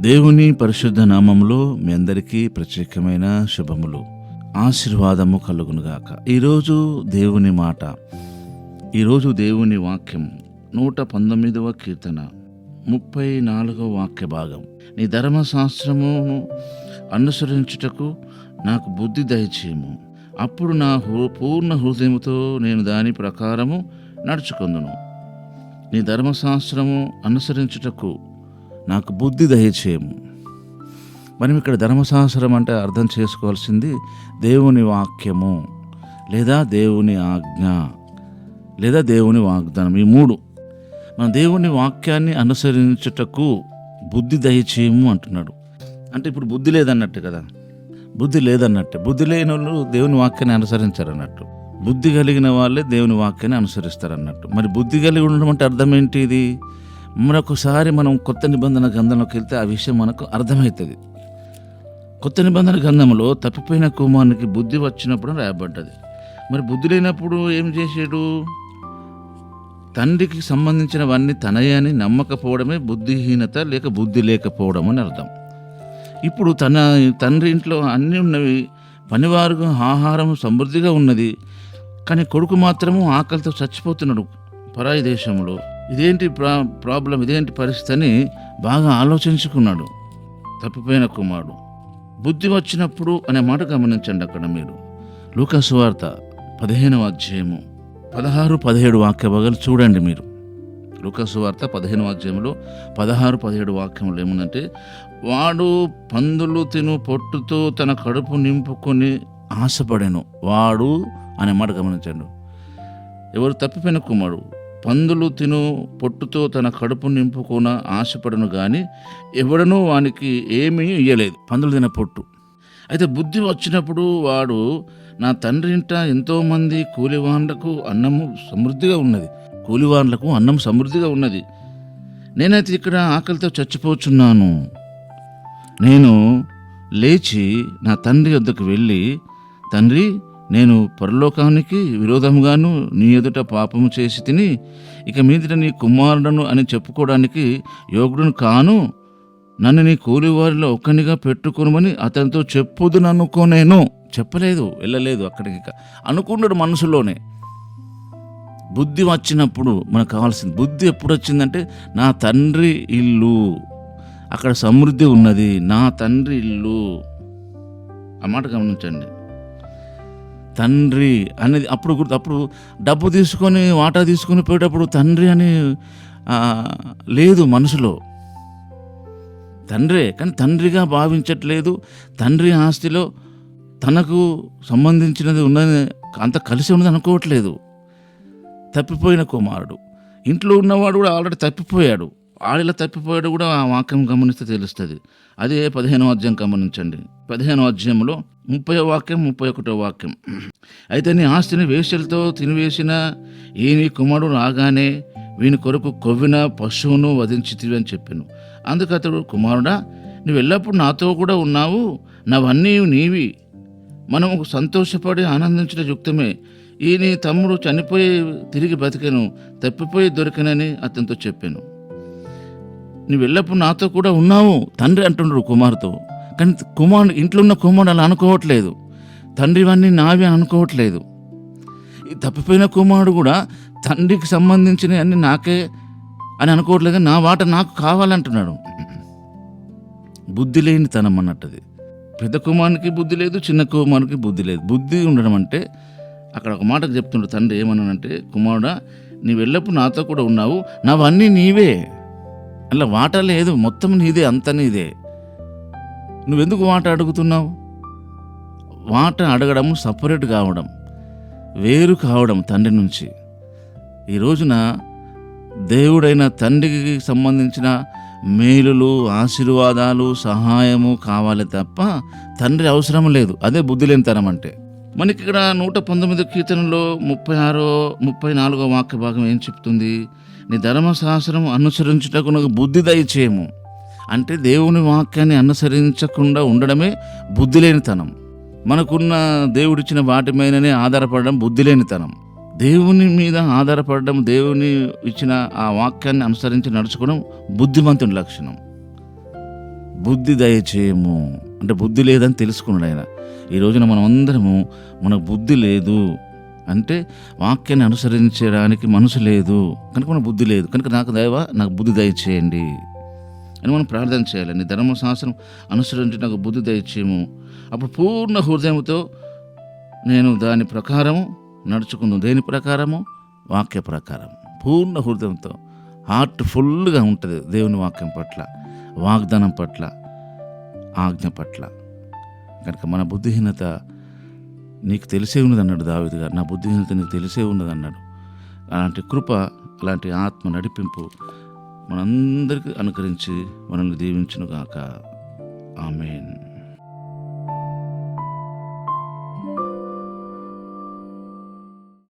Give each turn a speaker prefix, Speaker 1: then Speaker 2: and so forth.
Speaker 1: దేవుని పరిశుద్ధ నామములో మీ అందరికీ ప్రత్యేకమైన శుభములు, ఆశీర్వాదము కలుగునుగాక. ఈరోజు దేవుని మాట, ఈరోజు దేవుని వాక్యం 119వ కీర్తన 34వ వాక్య భాగం. నీ ధర్మశాస్త్రమును అనుసరించుటకు నాకు బుద్ధి దయచేయము, అప్పుడు నా పూర్ణ హృదయముతో నేను దాని ప్రకారము నడుచుకొందును. నీ ధర్మశాస్త్రము అనుసరించుటకు నాకు బుద్ధి దయచేయము. మనం ఇక్కడ ధర్మశాస్త్రం అంటే అర్థం చేసుకోవాల్సింది దేవుని వాక్యము, లేదా దేవుని ఆజ్ఞ, లేదా దేవుని వాగ్దానం. ఈ మూడు. మన దేవుని వాక్యాన్ని అనుసరించుటకు బుద్ధి దయచేయము అంటున్నాడు. అంటే ఇప్పుడు బుద్ధి లేదన్నట్టు కదా, బుద్ధి లేదన్నట్టు. బుద్ధి లేని వాళ్ళు దేవుని వాక్యాన్ని అనుసరించారు అన్నట్టు. బుద్ధి కలిగిన వాళ్ళే దేవుని వాక్యాన్ని అనుసరిస్తారు అన్నట్టు. మరి బుద్ధి కలిగి ఉండడం అంటే అర్థం ఏంటి? ఇది మరొకసారి మనం కొత్త నిబంధన గ్రంథంలోకి వెళ్తే ఆ విషయం మనకు అర్థమవుతుంది. కొత్త నిబంధన గ్రంథంలో తప్పిపోయిన కుమారునికి బుద్ధి వచ్చినప్పుడు రాయబడ్డది. మరి బుద్ధి లేనప్పుడు ఏం చేసాడు? తండ్రికి సంబంధించినవన్నీ తనయే అని నమ్మకపోవడమే బుద్ధిహీనత, లేక బుద్ధి లేకపోవడం అని అర్థం. ఇప్పుడు తన తండ్రి ఇంట్లో అన్నీ ఉన్నవి, పనివారు ఆహారం సమృద్ధిగా ఉన్నది, కానీ కొడుకు మాత్రము ఆకలితో చచ్చిపోతున్నాడు పరాయి దేశంలో. ఇదేంటి ప్రాబ్లం, ఇదేంటి పరిస్థితి అని బాగా ఆలోచించుకున్నాడు తప్పిపోయిన కుమారుడు. బుద్ధి వచ్చినప్పుడు అనే మాట గమనించండి. అక్కడ మీరు లూకా సువార్త 15వ అధ్యాయము 16-17 వాక్య భాగాలు చూడండి. మీరు లూకా సువార్త 15వ అధ్యాయంలో 16-17 వాక్యములు ఏముందంటే, వాడు పందులు తిను పొట్టుతో తన కడుపు నింపుకొని ఆశపడెను. వాడు అనే మాట గమనించండి. ఎవరు? తప్పిపోయిన కుమారుడు. పందులు తిను పొట్టుతో తన కడుపు నింపుకొని ఆశపడను గాని ఎవడనూ వానికి ఏమీ ఇయ్యలేదు. పందులు తిన పొట్టు. అయితే బుద్ధి వచ్చినప్పుడు వాడు, నా తండ్రి ఇంట ఎంతోమంది కూలివాన్లకు అన్నము సమృద్ధిగా ఉన్నది, కూలివాన్లకు అన్నం సమృద్ధిగా ఉన్నది, నేనైతే ఇక్కడ ఆకలితో చచ్చిపోచున్నాను. నేను లేచి నా తండ్రి వద్దకు వెళ్ళి, తండ్రి, నేను పరలోకానికి విరోధముగాను నీ ఎదుట పాపము చేసి తిని ఇక మీదట నీ కుమారుడను అని చెప్పుకోవడానికి యోగ్యుడును కాను, నన్ను నీ కూలివారిలో ఒక్కనిగా పెట్టుకోనమని అతనితో చెప్పుదును అనుకోనేను. చెప్పలేదు, వెళ్ళలేదు అక్కడికి. అనుకున్నాడు మనసులోనే. బుద్ధి వచ్చినప్పుడు మనకు కావాల్సింది, బుద్ధి ఎప్పుడు వచ్చిందంటే, నా తండ్రి ఇల్లు, అక్కడ సమృద్ధి ఉన్నది, నా తండ్రి ఇల్లు. ఆ మాట గమనించండి. తండ్రి అనేది అప్పుడు డబ్బు తీసుకొని వాటా తీసుకొని పోయేటప్పుడు తండ్రి అని లేదు మనసులో. తండ్రే, కానీ తండ్రిగా భావించట్లేదు. తండ్రి ఆస్తిలో తనకు సంబంధించినది ఉన్నది, అంత కలిసి ఉన్నది అనుకోవట్లేదు. తప్పిపోయిన కుమారుడు. ఇంట్లో ఉన్నవాడు కూడా ఆల్రెడీ తప్పిపోయాడు. ఆడిలా తప్పిపోయాడు కూడా ఆ వాక్యం గమనిస్తే తెలుస్తుంది. అదే 15వ అధ్యాయం గమనించండి. 15వ అధ్యాయంలో 30వ వాక్యం 31వ వాక్యం. అయితే నీ ఆస్తిని వేశ్యలతో తినివేసిన ఈ నీ కుమారుడు రాగానే వీని కొరకు కొవ్విన పశువును వధించితివి అని చెప్పాను. అందుకు అతడు, కుమారుడా, నువ్వు ఎల్లప్పుడు నాతో కూడా ఉన్నావు, నావన్నీ నీవి, మనము సంతోషపడి ఆనందించిన యుక్తమే. ఈ నీ తమ్ముడు చనిపోయి తిరిగి బతికెను, తప్పిపోయి దొరికినని అతనితో చెప్పాను. నువ్వు ఎల్లప్పుడు నాతో కూడా ఉన్నావు తండ్రి అంటున్నాడు కుమారుతో. కానీ కుమారుడు, ఇంట్లో ఉన్న కుమారుడు అలా అనుకోవట్లేదు. తండ్రివన్నీ నావి అని అనుకోవట్లేదు. ఈ తప్పిపోయిన కుమారుడు కూడా తండ్రికి సంబంధించినవి అన్నీ నాకే అని అనుకోవట్లేదు, నా వాట నాకు కావాలంటున్నాడు. బుద్ధి లేని తనం అన్నట్టుది. పెద్ద కుమారునికి బుద్ధి లేదు, చిన్న కుమారునికి బుద్ధి లేదు. బుద్ధి ఉండడం అంటే అక్కడ ఒక మాటకు చెప్తున్నాడు తండ్రి. ఏమన్నానంటే, కుమారుడా, నీవు ఎల్లప్పుడు నాతో కూడా ఉన్నావు, నావన్నీ నీవే, అలా వాట లేదు, మొత్తం నీదే, అంత నీదే. నువ్వెందుకు వాట అడుగుతున్నావు? వాట అడగడం సపరేట్ కావడం, వేరు కావడం తండ్రి నుంచి. ఈ రోజున దేవుడైన తండ్రికి సంబంధించిన మేలులు, ఆశీర్వాదాలు, సహాయము కావాలి తప్ప తండ్రి అవసరం లేదు. అదే బుద్ధి లేనితనం అంటే. మనకి ఇక్కడ 119 కీర్తనలో 34వ వాక్య భాగం ఏం చెప్తుంది? నీ ధర్మశాస్త్రం అనుసరించుటకు నాకు బుద్ధి దయచేయము. అంటే దేవుని వాక్యాన్ని అనుసరించకుండా ఉండడమే బుద్ధి లేనితనం. మనకున్న దేవుడిచ్చిన వాటి మీదనే ఆధారపడడం బుద్ధి లేనితనం. దేవుని మీద ఆధారపడడం, దేవుని ఇచ్చిన ఆ వాక్యాన్ని అనుసరించి నడుచుకోవడం బుద్ధిమంతుని లక్షణం. బుద్ధి దయచేయము అంటే బుద్ధి లేదని తెలుసుకున్నాడు ఆయన. ఈ రోజున మనం అందరము మనకు బుద్ధి లేదు అంటే వాక్యాన్ని అనుసరించడానికి మనసు లేదు కనుక మన బుద్ధి లేదు కనుక నాకు బుద్ధి దయచేయండి అని మనం ప్రార్థన చేయాలండి. ధర్మశాస్త్రం అనుసరించి నాకు బుద్ధి దయచేయము. అప్పుడు పూర్ణ హృదయంతో నేను దాని ప్రకారము నడుచుకుందాం. దేని ప్రకారము? వాక్య ప్రకారం. పూర్ణ హృదయంతో హార్ట్ ఫుల్గా ఉంటుంది దేవుని వాక్యం పట్ల, వాగ్దానం పట్ల, ఆజ్ఞ పట్ల. కనుక మన బుద్ధిహీనత నీకు తెలిసే ఉన్నది అన్నాడు దావీదు గారు. నా బుద్ధిహీనత నీకు తెలిసే ఉన్నది అన్నాడు. అలాంటి కృప, అలాంటి ఆత్మ నడిపింపు మనందరికీ అనుకరించి మనల్ని దీవించును గాక. ఆమేన్.